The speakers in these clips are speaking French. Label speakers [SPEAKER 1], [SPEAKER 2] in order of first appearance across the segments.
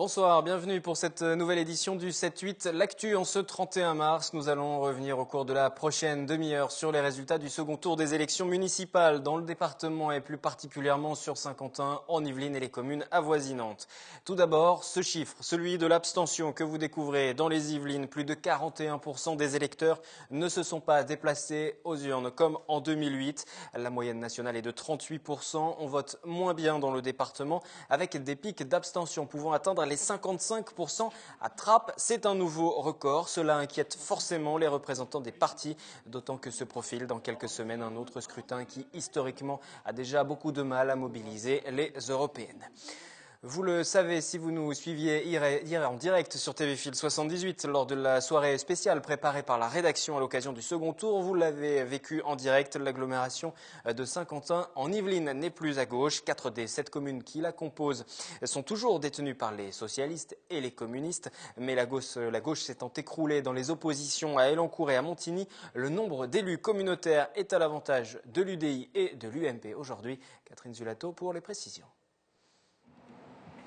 [SPEAKER 1] Bonsoir, bienvenue pour cette nouvelle édition du 7-8. L'actu en ce 31 mars. Nous allons revenir au cours de la prochaine demi-heure sur les résultats du second tour des élections municipales dans le département et plus particulièrement sur Saint-Quentin, en Yvelines et les communes avoisinantes. Tout d'abord, ce chiffre, celui de l'abstention que vous découvrez dans les Yvelines. Plus de 41% des électeurs ne se sont pas déplacés aux urnes comme en 2008. La moyenne nationale est de 38%. On vote moins bien dans le département avec des pics d'abstention pouvant atteindre les 55% à Trappes. C'est un nouveau record. Cela inquiète forcément les représentants des partis, d'autant que se profile dans quelques semaines un autre scrutin qui, historiquement, a déjà beaucoup de mal à mobiliser les européennes. Vous le savez, si vous nous suiviez hier en direct sur TV Fil 78 lors de la soirée spéciale préparée par la rédaction à l'occasion du second tour, vous l'avez vécu en direct. L'agglomération de Saint-Quentin en Yvelines n'est plus à gauche. 4 des 7 communes qui la composent sont toujours détenues par les socialistes et les communistes. Mais la gauche s'étant écroulée dans les oppositions à Elancourt et à Montigny, le nombre d'élus communautaires est à l'avantage de l'UDI et de l'UMP aujourd'hui. Catherine Zulato pour les précisions.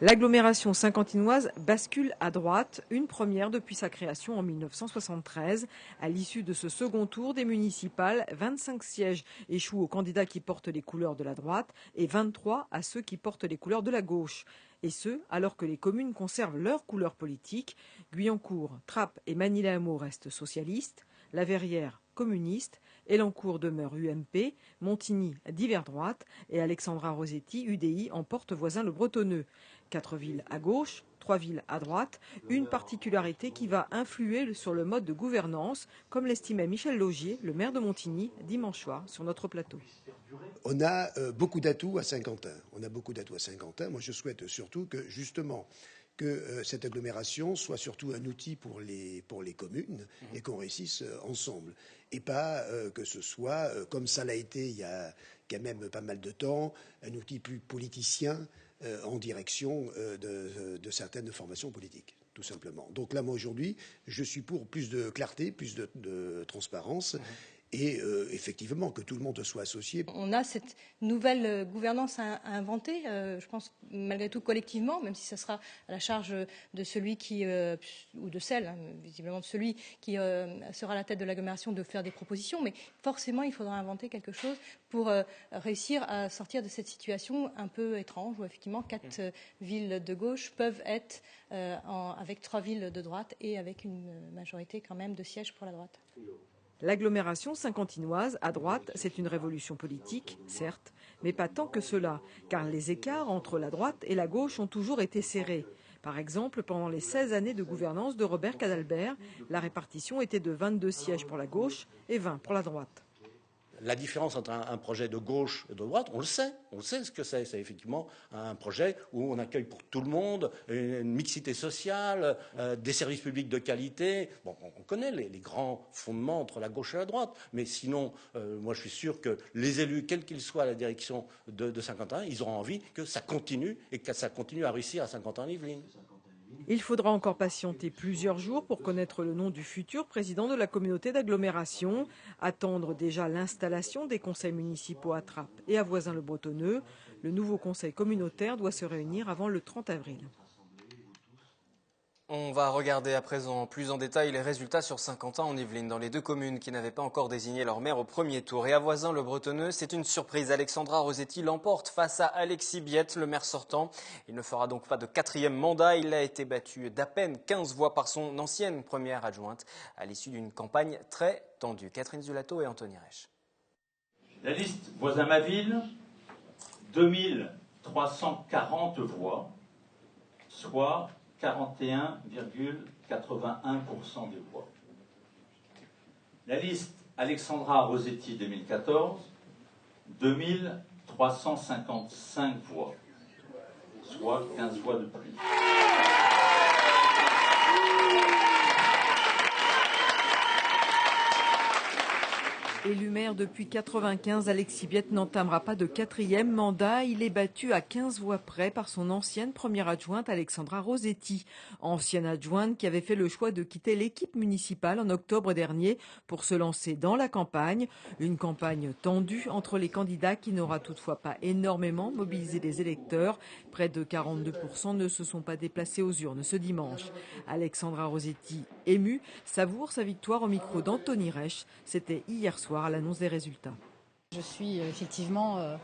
[SPEAKER 2] L'agglomération saint-quentinoise bascule à droite, une première depuis sa création en 1973. À l'issue de ce second tour des municipales, 25 sièges échouent aux candidats qui portent les couleurs de la droite et 23 à ceux qui portent les couleurs de la gauche. Et ce, alors que les communes conservent leurs couleurs politiques. Guyancourt, Trappes et Manille-la-Hameau restent socialistes, La Verrière communiste, Elancourt demeure UMP, Montigny divers droite et Alexandra Rosetti UDI en porte voisin le Bretonneux. 4 villes à gauche, 3 villes à droite, une particularité qui va influer sur le mode de gouvernance, comme l'estimait Michel Laugier, le maire de Montigny, dimanche soir sur notre plateau.
[SPEAKER 3] On a beaucoup d'atouts à Saint-Quentin. Moi, je souhaite surtout que, justement, cette agglomération soit surtout un outil pour les communes et qu'on réussisse ensemble. Et pas que ce soit, comme ça l'a été il y a quand même pas mal de temps, un outil plus politicien en direction de certaines formations politiques, tout simplement. Donc là, moi, aujourd'hui, je suis pour plus de clarté, plus de transparence. Et effectivement, que tout le monde soit associé.
[SPEAKER 4] On a cette nouvelle gouvernance à inventer, je pense malgré tout collectivement, même si ça sera à la charge de celui qui, ou de celle, visiblement de celui qui sera à la tête de l'agglomération de faire des propositions. Mais forcément, il faudra inventer quelque chose pour réussir à sortir de cette situation un peu étrange où effectivement 4 villes de gauche peuvent être avec 3 villes de droite et avec une majorité quand même de sièges pour la droite.
[SPEAKER 2] L'agglomération saint-quentinoise, à droite, c'est une révolution politique, certes, mais pas tant que cela, car les écarts entre la droite et la gauche ont toujours été serrés. Par exemple, pendant les 16 années de gouvernance de Robert Cadalbert, la répartition était de 22 sièges pour la gauche et 20 pour la droite.
[SPEAKER 5] La différence entre un projet de gauche et de droite, on le sait ce que c'est. C'est effectivement un projet où on accueille pour tout le monde, une mixité sociale, des services publics de qualité. Bon, on connaît les grands fondements entre la gauche et la droite, mais sinon, moi je suis sûr que les élus, quels qu'ils soient à la direction de Saint-Quentin, ils auront envie que ça continue et que ça continue à réussir à Saint-Quentin-en-Yvelines.
[SPEAKER 2] Il faudra encore patienter plusieurs jours pour connaître le nom du futur président de la communauté d'agglomération, attendre déjà l'installation des conseils municipaux à Trappes et à Voisins-le-Bretonneux. Le nouveau conseil communautaire doit se réunir avant le 30 avril.
[SPEAKER 1] On va regarder à présent plus en détail les résultats sur Saint-Quentin en Yvelines, dans les 2 communes qui n'avaient pas encore désigné leur maire au premier tour. Et à Voisins-le-Bretonneux, c'est une surprise. Alexandra Rosetti l'emporte face à Alexis Biette, le maire sortant. Il ne fera donc pas de 4e mandat. Il a été battu d'à peine 15 voix par son ancienne première adjointe à l'issue d'une campagne très tendue. Catherine Zulato et Anthony Reich.
[SPEAKER 6] La liste Voisin-ma-ville, 2340 voix, soit 41,81% des voix. La liste Alexandra Rosetti 2014, 2355 voix, soit 15 voix de plus.
[SPEAKER 2] Élu maire depuis 1995, Alexis Biette n'entamera pas de 4e mandat. Il est battu à 15 voix près par son ancienne première adjointe Alexandra Rossetti. Ancienne adjointe qui avait fait le choix de quitter l'équipe municipale en octobre dernier pour se lancer dans la campagne. Une campagne tendue entre les candidats qui n'aura toutefois pas énormément mobilisé les électeurs. Près de 42% ne se sont pas déplacés aux urnes ce dimanche. Alexandra Rossetti, émue, savoure sa victoire au micro d'Anthony Reich. C'était hier soir à l'annonce des résultats.
[SPEAKER 7] Je suis effectivement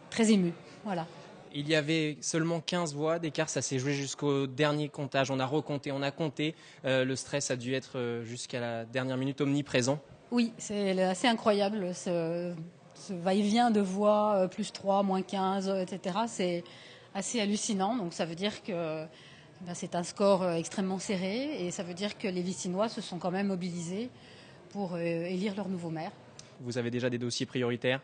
[SPEAKER 7] très émue. Voilà.
[SPEAKER 8] Il y avait seulement 15 voix d'écart, ça s'est joué jusqu'au dernier comptage. On a recompté, on a compté. Le stress a dû être jusqu'à la dernière minute omniprésent.
[SPEAKER 7] Oui, c'est assez incroyable ce va-et-vient de voix, plus 3, moins 15, etc. C'est assez hallucinant. Donc ça veut dire que c'est un score extrêmement serré et ça veut dire que les Vicinois se sont quand même mobilisés pour élire leur nouveau maire.
[SPEAKER 8] Vous avez déjà des dossiers prioritaires ?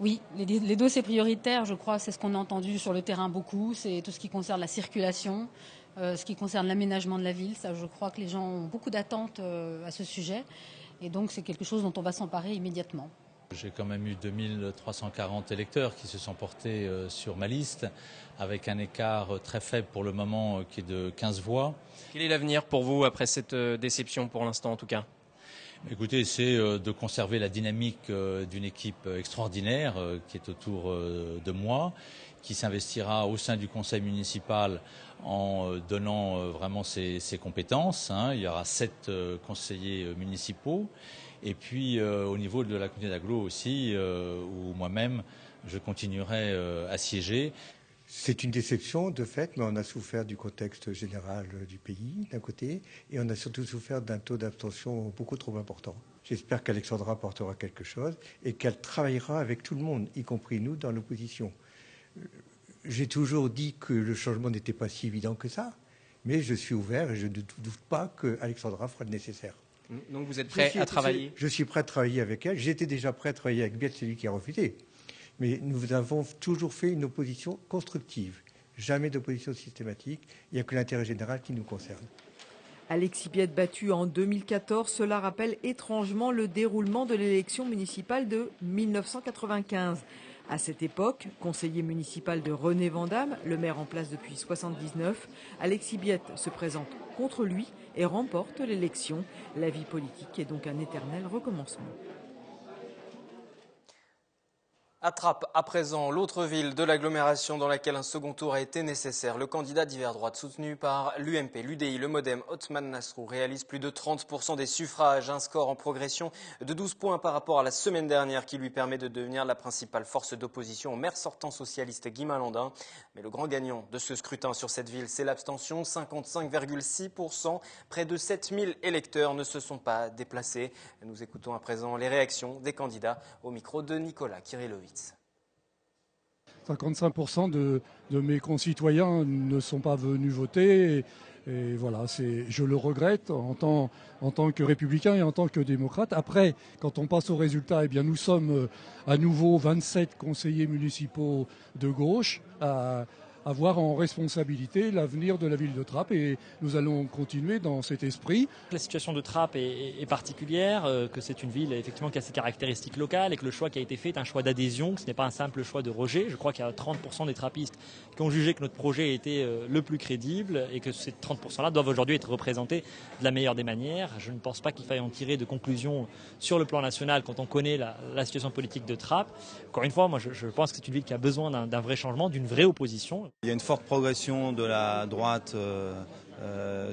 [SPEAKER 7] Oui, les dossiers prioritaires, je crois, c'est ce qu'on a entendu sur le terrain beaucoup. C'est tout ce qui concerne la circulation, ce qui concerne l'aménagement de la ville. Ça, je crois que les gens ont beaucoup d'attentes à ce sujet. Et donc, c'est quelque chose dont on va s'emparer immédiatement.
[SPEAKER 9] J'ai quand même eu 2340 électeurs qui se sont portés sur ma liste, avec un écart très faible pour le moment qui est de 15 voix.
[SPEAKER 8] Quel est l'avenir pour vous après cette déception pour l'instant en tout cas ?
[SPEAKER 9] Écoutez, c'est de conserver la dynamique d'une équipe extraordinaire qui est autour de moi, qui s'investira au sein du conseil municipal en donnant vraiment ses compétences. Il y aura 7 conseillers municipaux. Et puis au niveau de la communauté d'agglo aussi, où moi-même je continuerai à siéger.
[SPEAKER 10] C'est une déception de fait, mais on a souffert du contexte général du pays d'un côté, et on a surtout souffert d'un taux d'abstention beaucoup trop important. J'espère qu'Alexandra portera quelque chose et qu'elle travaillera avec tout le monde, y compris nous dans l'opposition. J'ai toujours dit que le changement n'était pas si évident que ça, mais je suis ouvert et je ne doute pas qu'Alexandra fera le nécessaire.
[SPEAKER 8] Donc vous êtes prêt à travailler ?
[SPEAKER 10] Je suis prêt à travailler avec elle. J'étais déjà prêt à travailler avec Biette, c'est lui qui a refusé. Mais nous avons toujours fait une opposition constructive, jamais d'opposition systématique. Il n'y a que l'intérêt général qui nous concerne.
[SPEAKER 2] Alexis Biette battu en 2014, cela rappelle étrangement le déroulement de l'élection municipale de 1995. À cette époque, conseiller municipal de René Vandamme, le maire en place depuis 1979, Alexis Biette se présente contre lui et remporte l'élection. La vie politique est donc un éternel recommencement.
[SPEAKER 1] À Trappes, à présent, l'autre ville de l'agglomération dans laquelle un second tour a été nécessaire. Le candidat d'hiver droite soutenu par l'UMP, l'UDI, le Modem, Othman Nasrou, réalise plus de 30% des suffrages, un score en progression de 12 points par rapport à la semaine dernière qui lui permet de devenir la principale force d'opposition au maire sortant socialiste Guy Malandin. Mais le grand gagnant de ce scrutin sur cette ville, c'est l'abstention, 55,6%. Près de 7000 électeurs ne se sont pas déplacés. Nous écoutons à présent les réactions des candidats au micro de Nicolas Kirillovitz.
[SPEAKER 11] 55% de mes concitoyens ne sont pas venus voter et voilà, je le regrette en tant que républicain et en tant que démocrate. Après, quand on passe aux résultats, eh bien, nous sommes à nouveau 27 conseillers municipaux de gauche à avoir en responsabilité l'avenir de la ville de Trappes et nous allons continuer dans cet esprit.
[SPEAKER 12] La situation de Trappes est particulière, que c'est une ville effectivement qui a ses caractéristiques locales et que le choix qui a été fait est un choix d'adhésion, que ce n'est pas un simple choix de rejet. Je crois qu'il y a 30% des trappistes qui ont jugé que notre projet était le plus crédible et que ces 30%-là doivent aujourd'hui être représentés de la meilleure des manières. Je ne pense pas qu'il faille en tirer de conclusions sur le plan national quand on connaît la situation politique de Trappes. Encore une fois, moi je pense que c'est une ville qui a besoin d'un vrai changement, d'une vraie opposition.
[SPEAKER 13] Il y a une forte progression de la droite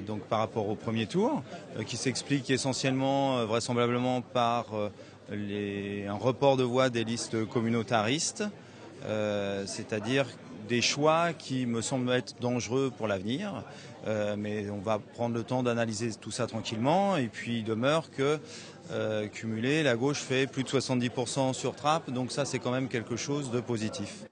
[SPEAKER 13] donc par rapport au premier tour, qui s'explique essentiellement, vraisemblablement, par un report de voix des listes communautaristes, c'est-à-dire des choix qui me semblent être dangereux pour l'avenir. Mais on va prendre le temps d'analyser tout ça tranquillement. Et puis il demeure que, cumulé, la gauche fait plus de 70% sur Trappes, donc ça c'est quand même quelque chose de positif.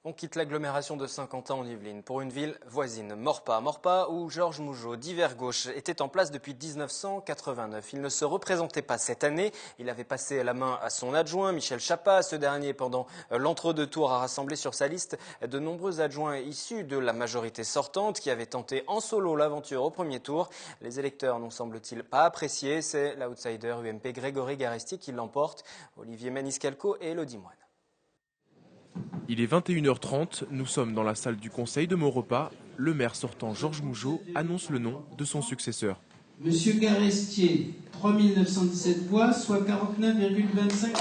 [SPEAKER 1] On quitte l'agglomération de Saint-Quentin en Yvelines pour une ville voisine, Maurepas. Maurepas où Georges Mougeot, divers gauche, était en place depuis 1989. Il ne se représentait pas cette année. Il avait passé la main à son adjoint, Michel Chapat. Ce dernier, pendant l'entre-deux tours, a rassemblé sur sa liste de nombreux adjoints issus de la majorité sortante qui avaient tenté en solo l'aventure au premier tour. Les électeurs n'ont semble-t-il pas apprécié. C'est l'outsider UMP Grégory Garestier qui l'emporte. Olivier Maniscalco et Elodie Moine.
[SPEAKER 14] Il est 21h30, nous sommes dans la salle du conseil de Maurepas. Le maire sortant Georges Mougeot annonce le nom de son successeur.
[SPEAKER 15] Monsieur Garestier, 3917 voix, soit 49,25%.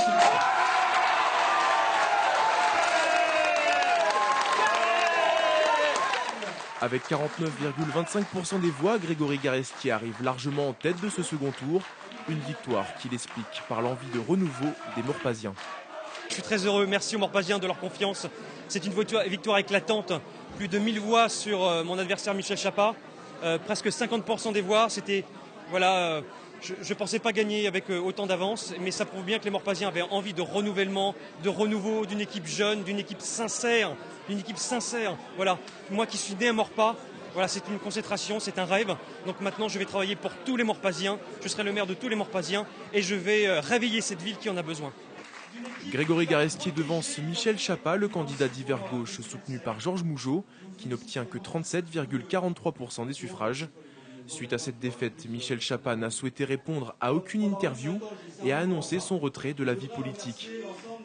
[SPEAKER 14] Avec 49,25% des voix, Grégory Garestier arrive largement en tête de ce second tour. Une victoire qu'il explique par l'envie de renouveau des Maurepasiens.
[SPEAKER 16] Je suis très heureux, merci aux Maurepasiens de leur confiance. C'est une victoire éclatante, plus de 1000 voix sur mon adversaire Michel Chapat, presque 50% des voix. C'était, voilà, je ne pensais pas gagner avec autant d'avance, mais ça prouve bien que les Maurepasiens avaient envie de renouvellement, de renouveau, d'une équipe jeune, d'une équipe sincère, Voilà, moi qui suis né à Maurepas, voilà, c'est une concentration, c'est un rêve. Donc maintenant, je vais travailler pour tous les Maurepasiens. Je serai le maire de tous les Maurepasiens et je vais réveiller cette ville qui en a besoin.
[SPEAKER 14] Grégory Garestier devance Michel Chapat, le candidat divers gauche soutenu par Georges Mougeot, qui n'obtient que 37,43% des suffrages. Suite à cette défaite, Michel Chapat n'a souhaité répondre à aucune interview et a annoncé son retrait de la vie politique.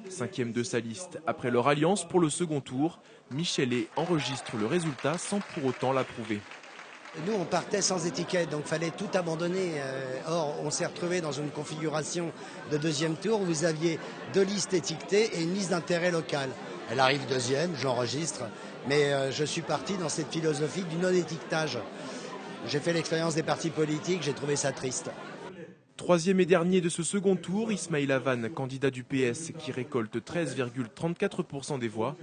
[SPEAKER 14] 5e de sa liste, après leur alliance pour le second tour, Michelet enregistre le résultat sans pour autant l'approuver.
[SPEAKER 17] Nous, on partait sans étiquette, donc il fallait tout abandonner. Or, on s'est retrouvé dans une configuration de deuxième tour où vous aviez 2 listes étiquetées et une liste d'intérêt local. Elle arrive deuxième, j'enregistre, mais je suis parti dans cette philosophie du non-étiquetage. J'ai fait l'expérience des partis politiques, j'ai trouvé ça triste.
[SPEAKER 14] 3e et dernier de ce second tour, Ismaïl Havane, candidat du PS, qui récolte 13,34% des voix.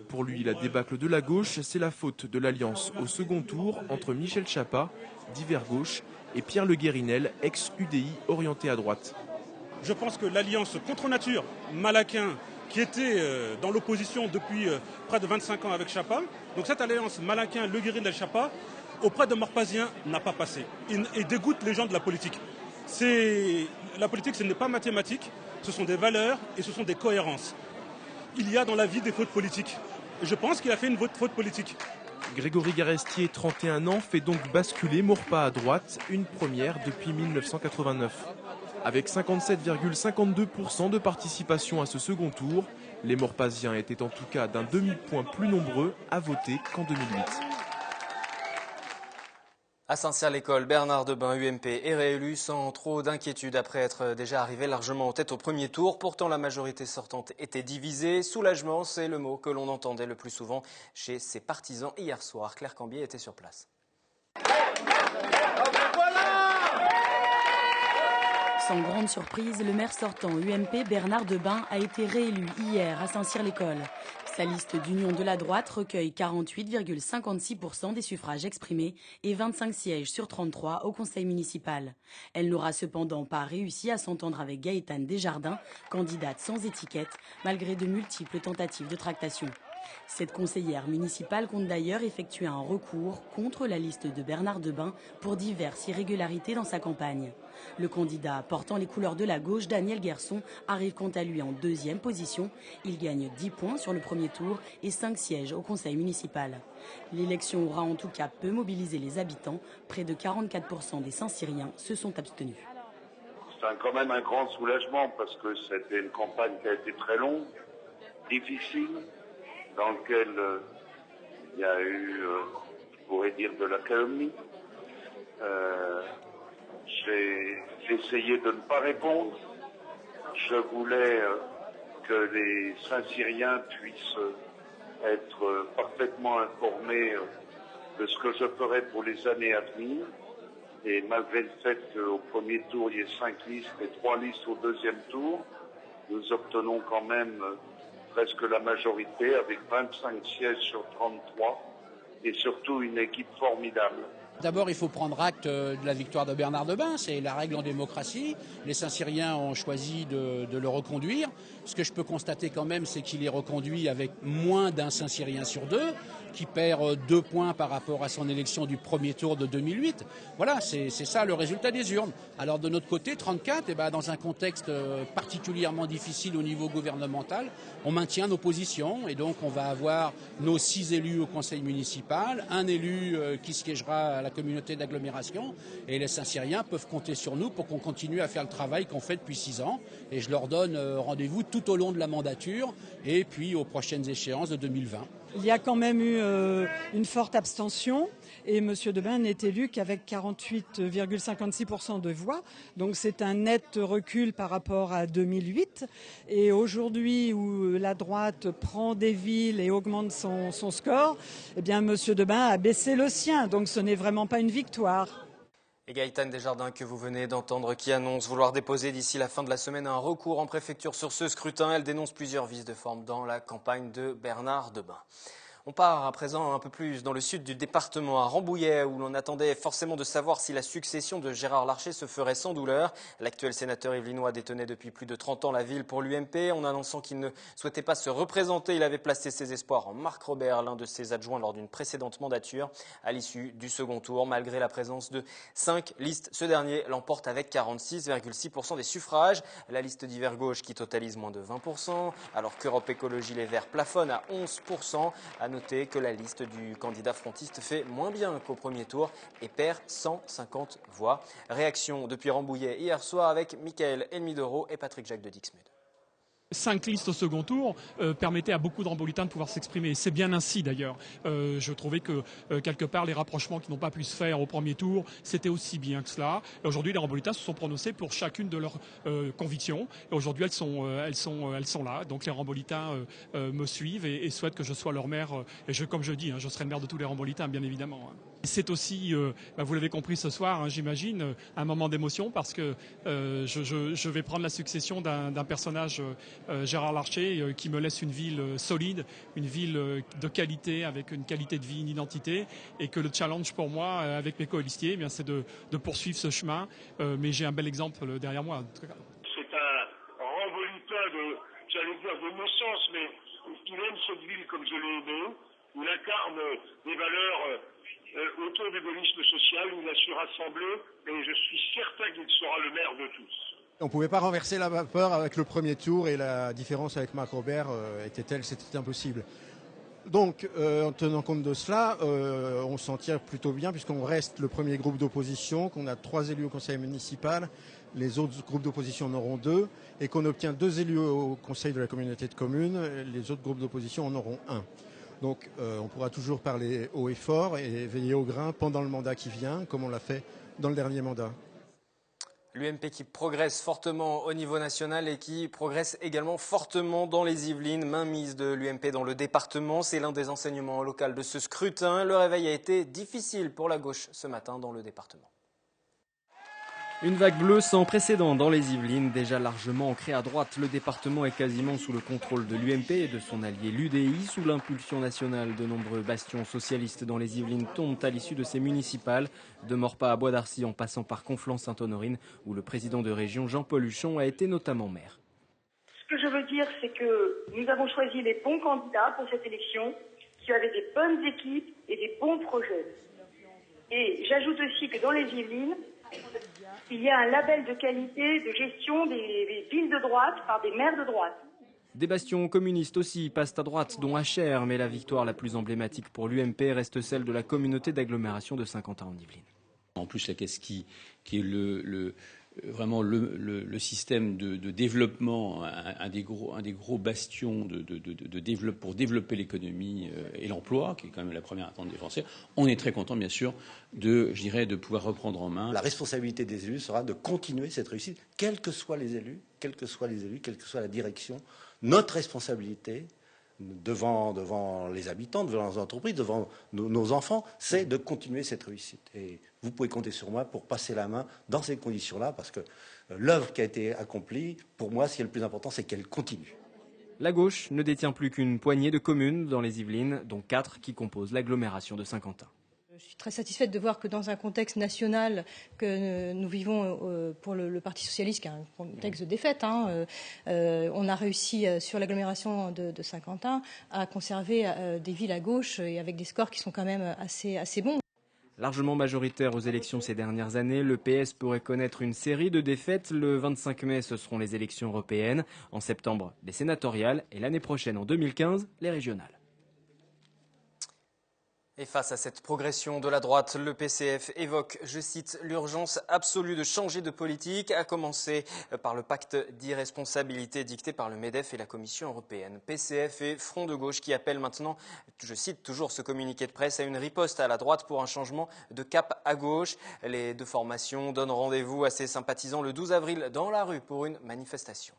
[SPEAKER 14] Pour lui, la débâcle de la gauche, c'est la faute de l'alliance au second tour entre Michel Chapat, divers gauche, et Pierre Le Guérinel, ex-UDI orienté à droite.
[SPEAKER 18] Je pense que l'alliance contre nature, Malaquin, qui était dans l'opposition depuis près de 25 ans avec Chapat, donc cette alliance Malaquin-Le Guérinel-Chapat, auprès de Maurepasiens, n'a pas passé et dégoûte les gens de la politique. La politique, ce n'est pas mathématique, ce sont des valeurs et ce sont des cohérences. Il y a dans la vie des fautes politiques. Et je pense qu'il a fait une faute politique.
[SPEAKER 14] Grégory Garestier, 31 ans, fait donc basculer Maurepas à droite, une première depuis 1989. Avec 57,52% de participation à ce second tour, les Maurepasiens étaient en tout cas d'un demi-point plus nombreux à voter qu'en 2008.
[SPEAKER 1] À Saint-Cyr-l'École, Bernard Debain, UMP, est réélu sans trop d'inquiétude après être déjà arrivé largement en tête au premier tour. Pourtant, la majorité sortante était divisée. Soulagement, c'est le mot que l'on entendait le plus souvent chez ses partisans hier soir. Claire Cambier était sur place.
[SPEAKER 19] Sans grande surprise, le maire sortant UMP, Bernard Debain, a été réélu hier à Saint-Cyr-l'École. Sa liste d'union de la droite recueille 48,56% des suffrages exprimés et 25 sièges sur 33 au conseil municipal. Elle n'aura cependant pas réussi à s'entendre avec Gaëtane Desjardins, candidate sans étiquette, malgré de multiples tentatives de tractation. Cette conseillère municipale compte d'ailleurs effectuer un recours contre la liste de Bernard Debain pour diverses irrégularités dans sa campagne. Le candidat portant les couleurs de la gauche, Daniel Guerson, arrive quant à lui en 2e position. Il gagne 10 points sur le premier tour et 5 sièges au conseil municipal. L'élection aura en tout cas peu mobilisé les habitants. Près de 44% des Saint-Cyriens se sont abstenus.
[SPEAKER 20] C'est quand même un grand soulagement parce que c'était une campagne qui a été très longue, difficile, dans laquelle il y a eu, je pourrais dire, de la calomnie. J'ai essayé de ne pas répondre. Je voulais que les Saint-Cyriens puissent être parfaitement informés de ce que je ferai pour les années à venir. Et malgré le fait qu'au premier tour, il y ait 5 listes et 3 listes au deuxième tour, nous obtenons quand même presque la majorité avec 25 sièges sur 33 et surtout une équipe formidable.
[SPEAKER 21] D'abord, il faut prendre acte de la victoire de Bernard Debain, c'est la règle en démocratie. Les Saint-Cyriens ont choisi de le reconduire. Ce que je peux constater quand même, c'est qu'il est reconduit avec moins d'un Saint-Cyrien sur deux, qui perd 2 points par rapport à son élection du premier tour de 2008. Voilà, c'est ça le résultat des urnes. Alors de notre côté, 34, dans un contexte particulièrement difficile au niveau gouvernemental, on maintient nos positions et donc on va avoir nos 6 élus au conseil municipal, un élu qui siégera à la communauté d'agglomération et les Saint-Cyriens peuvent compter sur nous pour qu'on continue à faire le travail qu'on fait depuis 6 ans et je leur donne rendez-vous tout au long de la mandature et puis aux prochaines échéances de 2020.
[SPEAKER 22] Il y a quand même eu une forte abstention et M. Debain n'est élu qu'avec 48,56% de voix. Donc c'est un net recul par rapport à 2008. Et aujourd'hui où la droite prend des villes et augmente son score, eh bien M. Debain a baissé le sien. Donc ce n'est vraiment pas une victoire.
[SPEAKER 1] Et Gaëtane Desjardins, que vous venez d'entendre, qui annonce vouloir déposer d'ici la fin de la semaine un recours en préfecture sur ce scrutin. Elle dénonce plusieurs vices de forme dans la campagne de Bernard Debain. On part à présent un peu plus dans le sud du département, à Rambouillet, où l'on attendait forcément de savoir si la succession de Gérard Larcher se ferait sans douleur. L'actuel sénateur yvelinois détenait depuis plus de 30 ans la ville pour l'UMP. En annonçant qu'il ne souhaitait pas se représenter, il avait placé ses espoirs en Marc Robert, l'un de ses adjoints lors d'une précédente mandature. À l'issue du second tour, malgré la présence de 5 listes, ce dernier l'emporte avec 46,6% des suffrages. La liste d'hiver gauche qui totalise moins de 20%, alors qu'Europe Écologie Les Verts plafonne à 11%. À noter que la liste du candidat frontiste fait moins bien qu'au premier tour et perd 150 voix. Réaction depuis Rambouillet hier soir avec Michael Elmidoro et Patrick Jacques de Dixmude.
[SPEAKER 23] 5 listes au second tour permettaient à beaucoup de Ramboulitains de pouvoir s'exprimer. C'est bien ainsi d'ailleurs. Je trouvais que quelque part les rapprochements qui n'ont pas pu se faire au premier tour, c'était aussi bien que cela. Et aujourd'hui, les Ramboulitains se sont prononcés pour chacune de leurs convictions. Et aujourd'hui, elles sont là. Donc les Ramboulitains me suivent et souhaitent que je sois leur maire. Et comme je dis, je serai le maire de tous les Ramboulitains, bien évidemment. C'est aussi, vous l'avez compris ce soir, j'imagine, un moment d'émotion parce que je vais prendre la succession d'un personnage, Gérard Larcher, qui me laisse une ville solide, une ville de qualité, avec une qualité de vie, une identité, et que le challenge pour moi, avec mes coalistiers, c'est de poursuivre ce chemin. Mais j'ai un bel exemple derrière moi.
[SPEAKER 24] C'est un Rambouillitain j'allais dire de naissance, mais il aime cette ville comme je l'ai aimée. Il incarne des valeurs autour du gaullisme social, où il a su rassembler, et je suis certain qu'il sera le maire de tous.
[SPEAKER 25] On ne pouvait pas renverser la vapeur avec le premier tour et la différence avec Marc Robert était telle, c'était impossible. Donc, en tenant compte de cela, on s'en tire plutôt bien puisqu'on reste le premier groupe d'opposition, qu'on a 3 élus au conseil municipal, les autres groupes d'opposition en auront 2, et qu'on obtient 2 élus au conseil de la communauté de communes, les autres groupes d'opposition en auront 1. Donc on pourra toujours parler haut et fort et veiller au grain pendant le mandat qui vient, comme on l'a fait dans le dernier mandat.
[SPEAKER 1] L'UMP qui progresse fortement au niveau national et qui progresse également fortement dans les Yvelines. Mainmise de l'UMP dans le département, c'est l'un des enseignements locaux de ce scrutin. Le réveil a été difficile pour la gauche ce matin dans le département. Une vague bleue sans précédent dans les Yvelines, déjà largement ancrée à droite. Le département est quasiment sous le contrôle de l'UMP et de son allié l'UDI. Sous l'impulsion nationale, de nombreux bastions socialistes dans les Yvelines tombent à l'issue de ces municipales. De Maurepas à Bois d'Arcy en passant par Conflans-Sainte-Honorine, où le président de région Jean-Paul Huchon a été notamment maire.
[SPEAKER 26] Ce que je veux dire, c'est que nous avons choisi les bons candidats pour cette élection, qui avaient des bonnes équipes et des bons projets. Et j'ajoute aussi que dans les Yvelines, il y a un label de qualité de gestion des villes de droite par des maires de droite.
[SPEAKER 1] Des bastions communistes aussi passent à droite, dont HR, mais la victoire la plus emblématique pour l'UMP reste celle de la communauté d'agglomération de Saint-Quentin en Yvelines.
[SPEAKER 27] En plus, la caisse qui est vraiment le système de développement, un des gros bastions pour développer l'économie et l'emploi, qui est quand même la première attente des Français. On est très content, bien sûr, de pouvoir reprendre en main.
[SPEAKER 5] La responsabilité des élus sera de continuer cette réussite, quels que soient les élus, quelle que soit la direction. Notre responsabilité devant les habitants, devant les entreprises, devant nos enfants, c'est de continuer cette réussite. Et vous pouvez compter sur moi pour passer la main dans ces conditions-là, parce que l'œuvre qui a été accomplie, pour moi, ce qui est le plus important, c'est qu'elle continue.
[SPEAKER 1] La gauche ne détient plus qu'une poignée de communes dans les Yvelines, dont 4 qui composent l'agglomération de Saint-Quentin.
[SPEAKER 3] Je suis très satisfaite de voir que dans un contexte national que nous vivons pour le Parti socialiste, qui est un contexte de défaite, on a réussi sur l'agglomération de Saint-Quentin à conserver des villes à gauche et avec des scores qui sont quand même assez bons.
[SPEAKER 1] Largement majoritaire aux élections ces dernières années, le PS pourrait connaître une série de défaites. Le 25 mai, ce seront les élections européennes. En septembre, les sénatoriales. Et l'année prochaine, en 2015, les régionales. Et face à cette progression de la droite, le PCF évoque, je cite, l'urgence absolue de changer de politique, à commencer par le pacte d'irresponsabilité dicté par le MEDEF et la Commission européenne. PCF et Front de gauche qui appellent maintenant, je cite toujours ce communiqué de presse, à une riposte à la droite pour un changement de cap à gauche. Les deux formations donnent rendez-vous à ses sympathisants le 12 avril dans la rue pour une manifestation.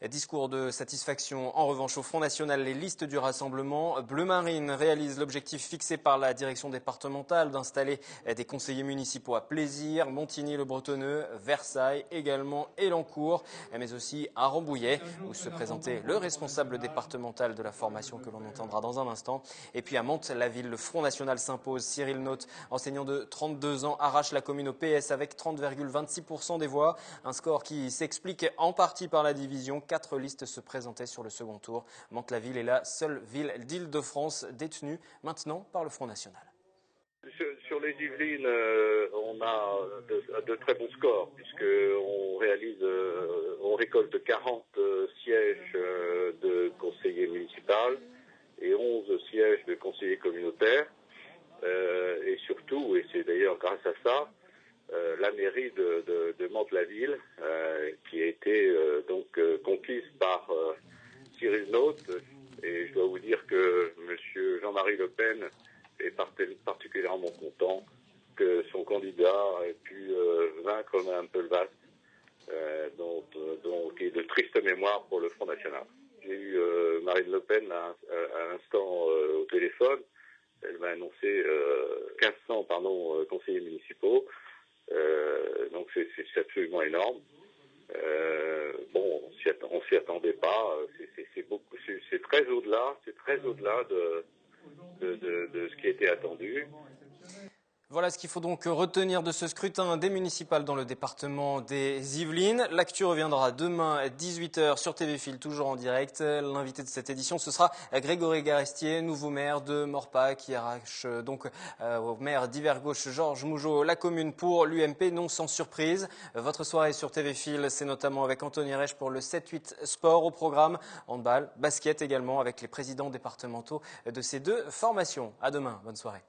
[SPEAKER 1] Discours de satisfaction en revanche au Front National. Les listes du Rassemblement Bleu Marine réalisent l'objectif fixé par la direction départementale d'installer des conseillers municipaux à Plaisir, Montigny-le-Bretonneux, Versailles également, Elancourt, mais aussi à Rambouillet où se présentait le responsable départemental de la formation que l'on entendra dans un instant. Et puis à Mantes-la-Ville, le Front National s'impose. Cyril Naute, enseignant de 32 ans, arrache la commune au PS avec 30,26% des voix. Un score qui s'explique en partie par la division. 4 listes se présentaient sur le second tour. Mantes-la-Ville est la seule ville d'Île-de-France détenue maintenant par le Front National.
[SPEAKER 4] Sur les Yvelines, on a de très bons scores puisqu'on on récolte 40 sièges de conseillers municipaux et 11 sièges de conseillers communautaires. Et surtout, et c'est d'ailleurs grâce à ça, la mairie de Mantes-la-Ville, qui a été conquise par Cyril Naute. Et je dois vous dire que M. Jean-Marie Le Pen est particulièrement content que son candidat ait pu vaincre Mme Pelvas, donc est de triste mémoire pour le Front National. J'ai eu Marine Le Pen à l'instant au téléphone. Elle m'a annoncé 1500 conseillers municipaux. Donc c'est absolument énorme. On s'y attendait pas. C'est très au-delà de ce qui était attendu.
[SPEAKER 1] Voilà ce qu'il faut donc retenir de ce scrutin des municipales dans le département des Yvelines. L'actu reviendra demain à 18h sur TV Fil, toujours en direct. L'invité de cette édition, ce sera Grégory Garestier, nouveau maire de Morpa, qui arrache donc au maire d'Hiver-Gauche Georges Mougeot la commune pour l'UMP, non sans surprise. Votre soirée sur TV Fil, c'est notamment avec Anthony Reich pour le 7-8 sport au programme, handball, basket également avec les présidents départementaux de ces deux formations. À demain, bonne soirée.